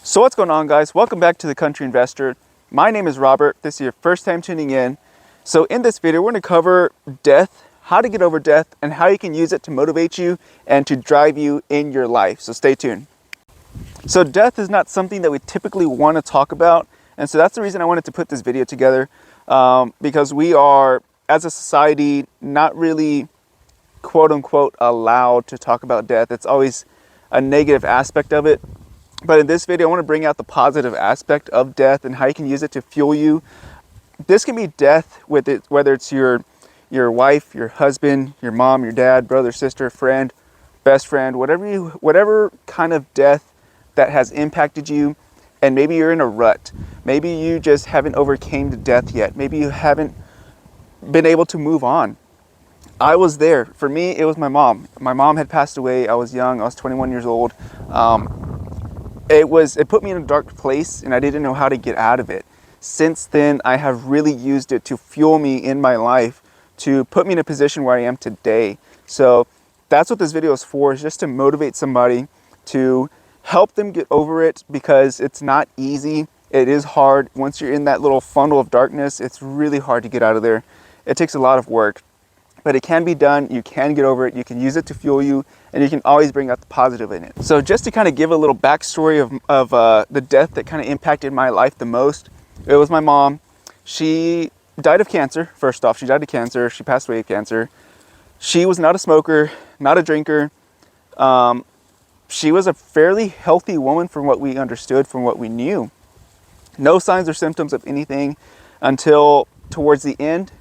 So what's going on, guys? Welcome back to The Country Investor. My name is Robert. This is your first time tuning in. So in this video, we're going to cover death, how to get over death, and how you can use it to motivate you and to drive you in your life. So stay tuned. So death is not something that we typically want to talk about. And so that's the reason I wanted to put this video together, because we are, as a society, not really quote unquote allowed to talk about death. It's always a negative aspect of it. But in this video, I want to bring out the positive aspect of death and how you can use it to fuel you. This can be death with it, whether it's your wife, your husband, your mom, your dad, brother, sister, friend, best friend, whatever kind of death that has impacted you. And maybe you're in a rut. Maybe you just haven't overcame the death yet. Maybe you haven't been able to move on. I was there. For me, it was my mom. My mom had passed away. I was young. I was 21 years old. It put me in a dark place, and I didn't know how to get out of it. Since then, I have really used it to fuel me in my life, to put me in a position where I am today. So that's what this video is for, is just to motivate somebody, to help them get over it, because it's not easy. It is hard. Once you're in that little funnel of darkness, it's really hard to get out of there. It takes a lot of work. But it can be done. You can get over it. You can use it to fuel you, and you can always bring out the positive in it. So just to kind of give a little backstory of the death that kind of impacted my life the most, it was my mom. She died of cancer. First off, she died of cancer. She passed away of cancer. She was not a smoker, not a drinker. She was a fairly healthy woman from what we understood, from what we knew. No signs or symptoms of anything until towards the end.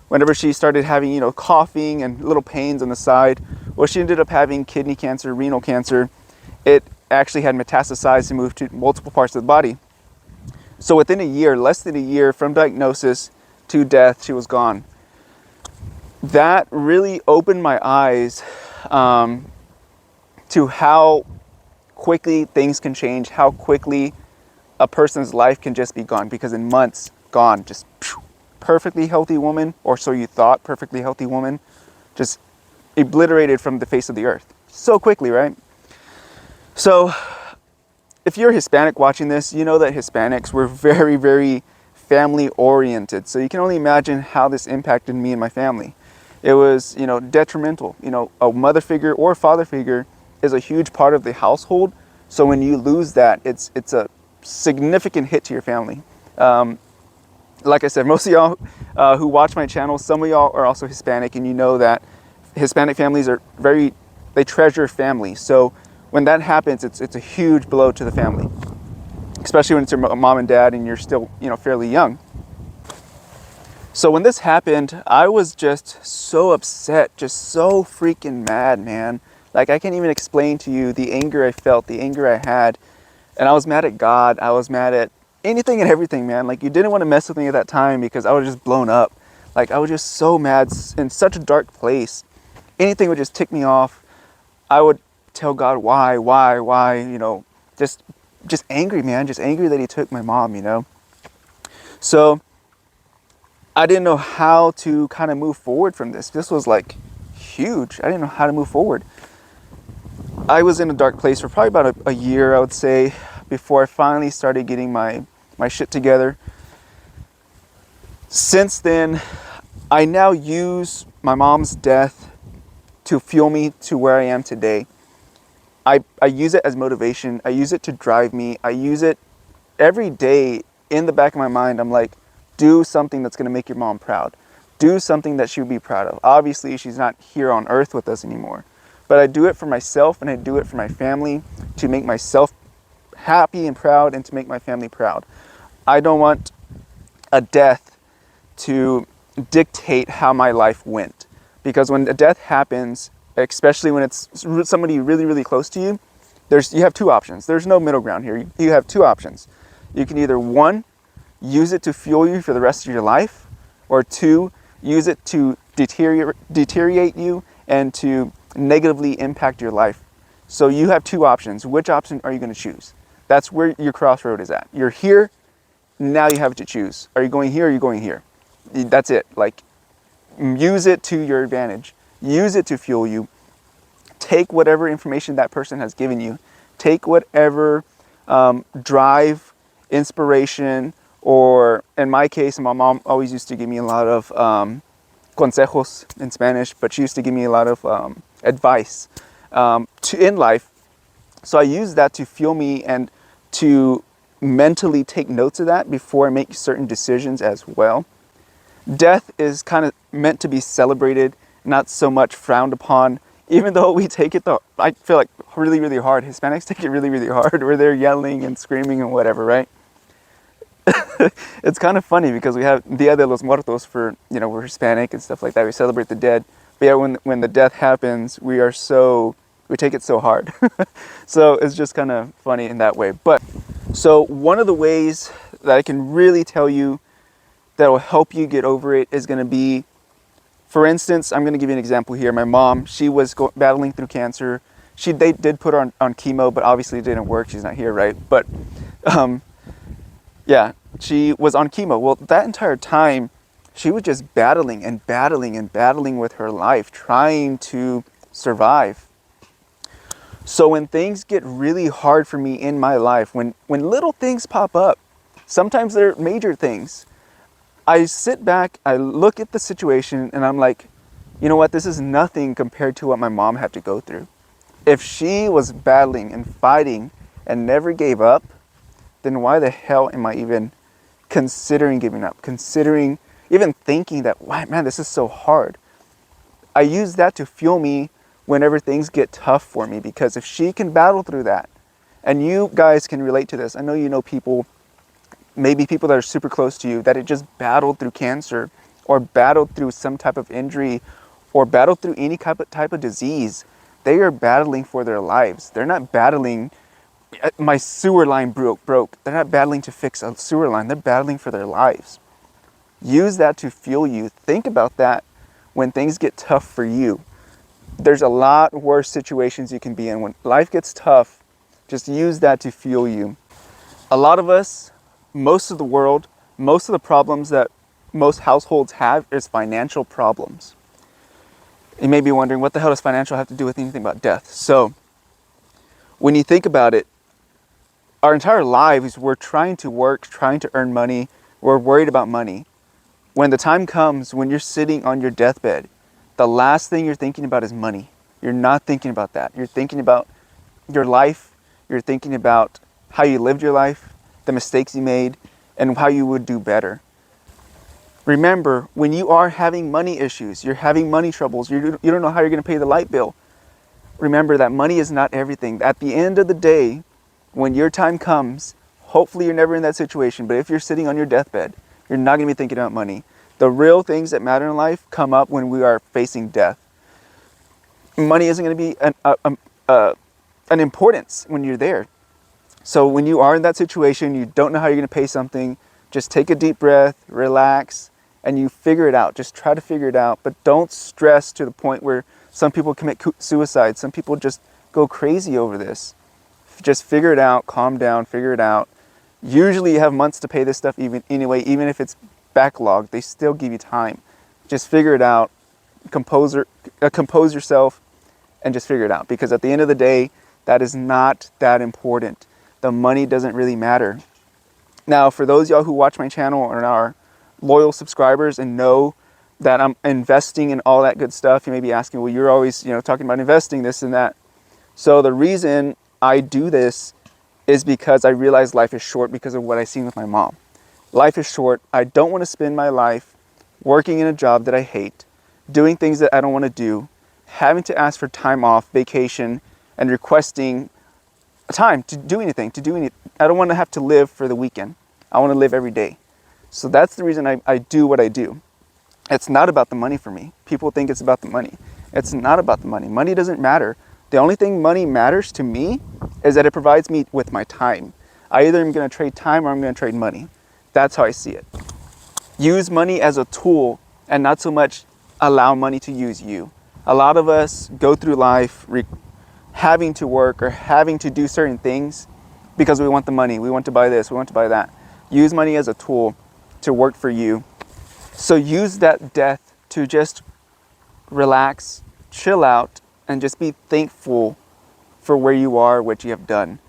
Whenever she started having, coughing and little pains on the side, well, she ended up having kidney cancer, renal cancer. It actually had metastasized and moved to multiple parts of the body. So within a year, less than a year from diagnosis to death, she was gone. That really opened my eyes to how quickly things can change, how quickly a person's life can just be gone, because in months, gone, just perfectly healthy woman, or so you thought, perfectly healthy woman, just obliterated from the face of the earth so quickly, right? So if you're Hispanic watching this, you know that Hispanics were very, very family oriented. So you can only imagine how this impacted me and my family. It was, detrimental. A mother figure or father figure is a huge part of the household. So when you lose that, it's a significant hit to your family. Like I said, most of y'all who watch my channel, some of y'all are also Hispanic, and you know that Hispanic families are they treasure family. So when that happens, it's a huge blow to the family, especially when it's your mom and dad and you're still, fairly young. So when this happened, I was just so upset, just so freaking mad, man. Like, I can't even explain to you the anger I felt, the anger I had. And I was mad at God. I was mad at anything and everything, man. Like, you didn't want to mess with me at that time, because I was just blown up. Like, I was just so mad, in such a dark place. Anything would just tick me off. I would tell God why, just angry, man. Just angry that he took my mom, So I didn't know how to kind of move forward from this. This was like huge. I didn't know how to move forward. I was in a dark place for probably about a year, I would say, before I finally started getting my shit together. Since then, I now use my mom's death to fuel me to where I am today. I use it as motivation. I use it to drive me. I use it every day. In the back of my mind, I'm like, do something that's going to make your mom proud. Do something that she would be proud of. Obviously, she's not here on earth with us anymore. But I do it for myself, and I do it for my family, to make myself happy and proud, and to make my family proud. I don't want a death to dictate how my life went, because when a death happens, especially when it's somebody really, really close to you, you have two options. There's no middle ground here. You have two options. You can either, one, use it to fuel you for the rest of your life, or two, use it to deteriorate you and to negatively impact your life. So you have two options. Which option are you going to choose? That's where your crossroad is at. You're here, now you have to choose. Are you going here, or are you going here? That's it. Like, use it to your advantage. Use it to fuel you. Take whatever information that person has given you. Take whatever drive, inspiration, or in my case, my mom always used to give me a lot of consejos in Spanish, but she used to give me a lot of advice in life. So I use that to fuel me and to mentally take notes of that before I make certain decisions as well. Death is kind of meant to be celebrated, not so much frowned upon, even though we take it, I feel like, really, really hard. Hispanics take it really, really hard, where they're yelling and screaming and whatever, right? It's kind of funny because we have Dia de los Muertos for, we're Hispanic and stuff like that. We celebrate the dead. But yeah, when the death happens, we take it so hard. So it's just kind of funny in that way. But so one of the ways that I can really tell you that will help you get over it is going to be, for instance, I'm going to give you an example here. My mom, she was battling through cancer. They did put her on chemo, but obviously it didn't work. She's not here, right? But yeah, she was on chemo. Well, that entire time, she was just battling and battling and battling with her life, trying to survive. So when things get really hard for me in my life, when little things pop up, sometimes they're major things, I sit back, I look at the situation, and I'm like, you know what, this is nothing compared to what my mom had to go through. If she was battling and fighting and never gave up, then why the hell am I even considering giving up? Considering, even thinking that, wow, man, this is so hard. I use that to fuel me whenever things get tough for me, because if she can battle through that, and you guys can relate to this, I know you know people, maybe people that are super close to you, that had just battled through cancer, or battled through some type of injury, or battled through any type of disease. They are battling for their lives. They're not battling, my sewer line broke. They're not battling to fix a sewer line. They're battling for their lives. Use that to fuel you. Think about that when things get tough for you. There's a lot worse situations you can be in. When life gets tough, just use that to fuel you. A lot of us, most of the world, most of the problems that most households have is financial problems. You may be wondering, what the hell does financial have to do with anything about death? So, when you think about it, our entire lives, we're trying to work, trying to earn money. We're worried about money. When the time comes, when you're sitting on your deathbed, the last thing you're thinking about is money. You're not thinking about that. You're thinking about your life. You're thinking about how you lived your life, the mistakes you made, and how you would do better. Remember, when you are having money issues, you're having money troubles, you don't know how you're going to pay the light bill. Remember that money is not everything. At the end of the day, when your time comes, hopefully you're never in that situation, but if you're sitting on your deathbed, you're not going to be thinking about money. The real things that matter in life come up when we are facing death. Money isn't going to be an importance when you're there. So when you are in that situation, you don't know how you're going to pay something, just take a deep breath, relax, and you figure it out. Just try to figure it out, but don't stress to the point where some people commit suicide. Some people just go crazy over this. Just figure it out, calm down, figure it out. Usually you have months to pay this stuff even if it's backlogged, they still give you time. Just figure it out, compose yourself, and just figure it out. Because at the end of the day, that is not that important. The money doesn't really matter. Now, for those of y'all who watch my channel and are loyal subscribers and know that I'm investing in all that good stuff, you may be asking, well, you're always, talking about investing, this and that. So the reason I do this is because I realize life is short because of what I've seen with my mom. Life is short. I don't want to spend my life working in a job that I hate, doing things that I don't want to do, having to ask for time off, vacation, and requesting time to do anything, I don't want to have to live for the weekend. I want to live every day. So that's the reason I do what I do. It's not about the money for me. People think it's about the money. It's not about the money. Money doesn't matter. The only thing money matters to me is that it provides me with my time. I either am going to trade time or I'm going to trade money. That's how I see it. Use money as a tool and not so much allow money to use you. A lot of us go through life having to work or having to do certain things because we want the money. We want to buy this, we want to buy that. Use money as a tool to work for you. So use that death to just relax, chill out, and just be thankful for where you are, what you have done.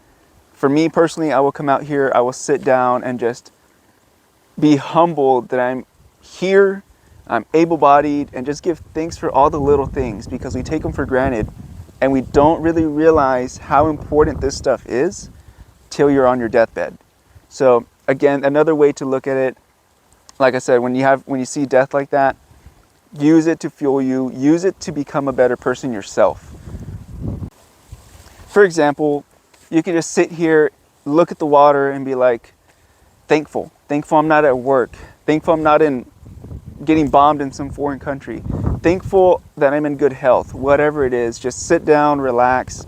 For me personally, I will come out here, I will sit down and just be humbled that I'm here, I'm able-bodied, and just give thanks for all the little things, because we take them for granted and we don't really realize how important this stuff is till you're on your deathbed. So again, another way to look at it, like I said, when you see death like that, use it to fuel you, use it to become a better person yourself. For example, you can just sit here, look at the water and be like, thankful I'm not at work, thankful I'm not getting bombed in some foreign country, thankful that I'm in good health. Whatever it is, just sit down, relax,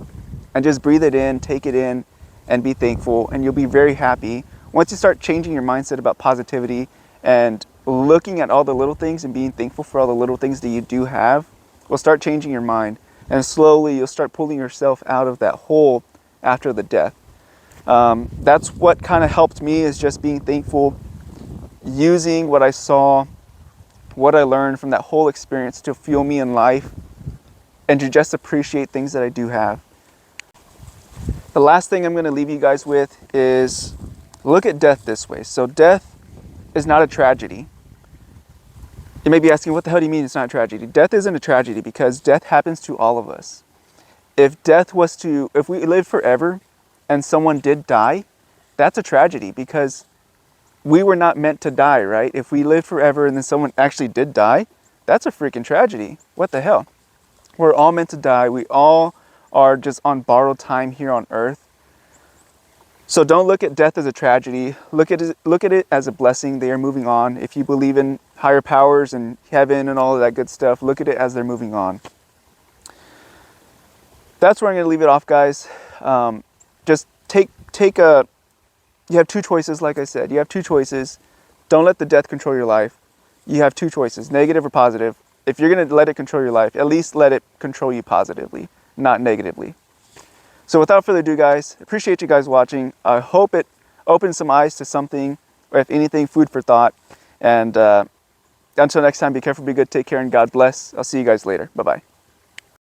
and just breathe it in, take it in, and be thankful, and you'll be very happy. Once you start changing your mindset about positivity and looking at all the little things and being thankful for all the little things that you do have, will start changing your mind, and slowly you'll start pulling yourself out of that hole after the death. That's what kind of helped me, is just being thankful, using what I saw, what I learned from that whole experience to fuel me in life, and to just appreciate things that I do have. The last thing I'm going to leave you guys with is look at death this way. So death is not a tragedy. You may be asking, what the hell do you mean it's not a tragedy? Death isn't a tragedy because death happens to all of us. If we lived forever and someone did die, that's a tragedy, because we were not meant to die, right? If we lived forever and then someone actually did die, that's a freaking tragedy. What the hell? We're all meant to die. We all are just on borrowed time here on earth. So don't look at death as a tragedy. Look at it as a blessing. They are moving on. If you believe in higher powers and heaven and all of that good stuff, look at it as they're moving on. That's where I'm going to leave it off, guys. Just you have two choices, like I said. You have two choices. Don't let the death control your life. You have two choices, negative or positive. If you're going to let it control your life, at least let it control you positively, not negatively. So without further ado, guys, appreciate you guys watching. I hope it opens some eyes to something, or if anything, food for thought. And until next time, be careful, be good, take care, and God bless. I'll see you guys later. Bye-bye.